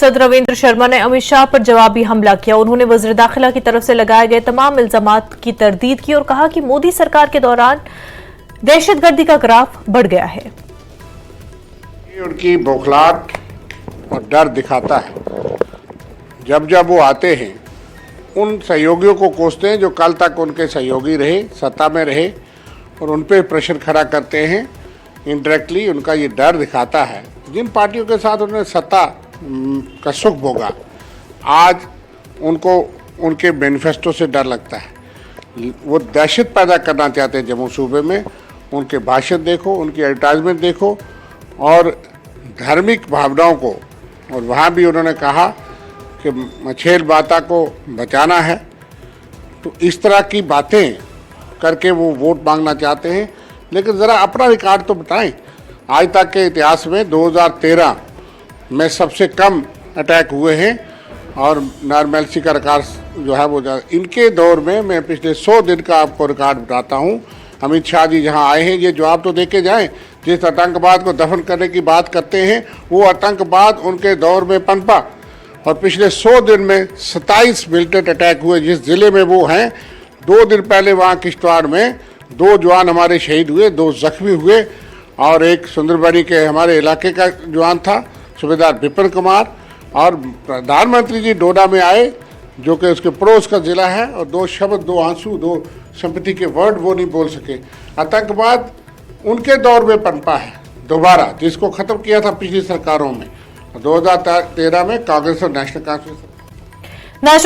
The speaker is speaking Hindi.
सांसद रविंद्र शर्मा ने अमित शाह पर जवाबी हमला किया। उन्होंने वज़ीर दाखिला की तरफ से लगाए गए तमाम इल्जामात की तरदीद की और कहा कि मोदी सरकार के दौरान दहशतगर्दी का ग्राफ बढ़ गया है। उनकी बौखलाहट और डर दिखाता है। जब जब वो आते हैं उन सहयोगियों को कोसते हैं जो कल तक उनके सहयोगी रहे, सत्ता में रहे, और उन पे प्रेशर खड़ा करते हैं। इनडायरेक्टली उनका ये डर दिखाता है। जिन पार्टियों के साथ उन्होंने सत्ता का सुख भोगा, आज उनको उनके मैनिफेस्टो से डर लगता है। वो दहशत पैदा करना चाहते हैं जम्मू सूबे में। उनके भाषण देखो, उनकी एडवर्टाइजमेंट देखो, और धार्मिक भावनाओं को, और वहाँ भी उन्होंने कहा कि मछेल माता को बचाना है। तो इस तरह की बातें करके वो वोट मांगना चाहते हैं। लेकिन ज़रा अपना रिकॉर्ड तो बताएं। आज तक के इतिहास में 2013 में सबसे कम अटैक हुए हैं, और नॉर्मैलिटी का रिकॉर्ड जो है वो इनके दौर में। मैं पिछले 100 दिन का आपको रिकॉर्ड बताता हूँ। अमित शाह जी जहाँ आए हैं, ये जवाब तो दे के जाएँ। जिस आतंकवाद को दफन करने की बात करते हैं, वो आतंकवाद उनके दौर में पनपा, और पिछले 100 दिन में 27 मिलिटेंट अटैक हुए जिस ज़िले में वो हैं। 2 दिन पहले वहाँ किश्तवाड़ में 2 जवान हमारे शहीद हुए, 2 जख्मी हुए, और एक सुंदरबनी के हमारे इलाके का जवान था, सूबेदार विपिन कुमार। और प्रधानमंत्री जी डोडा में आए, जो कि उसके पड़ोस का ज़िला है, और 2 शब्द, 2 आंसू, 2 संपत्ति के वर्ड वो नहीं बोल सके। आतंकवाद उनके दौर में पनपा है दोबारा, जिसको ख़त्म किया था पिछली सरकारों में। 2013 में कांग्रेस और नेशनल कांफ्रेंस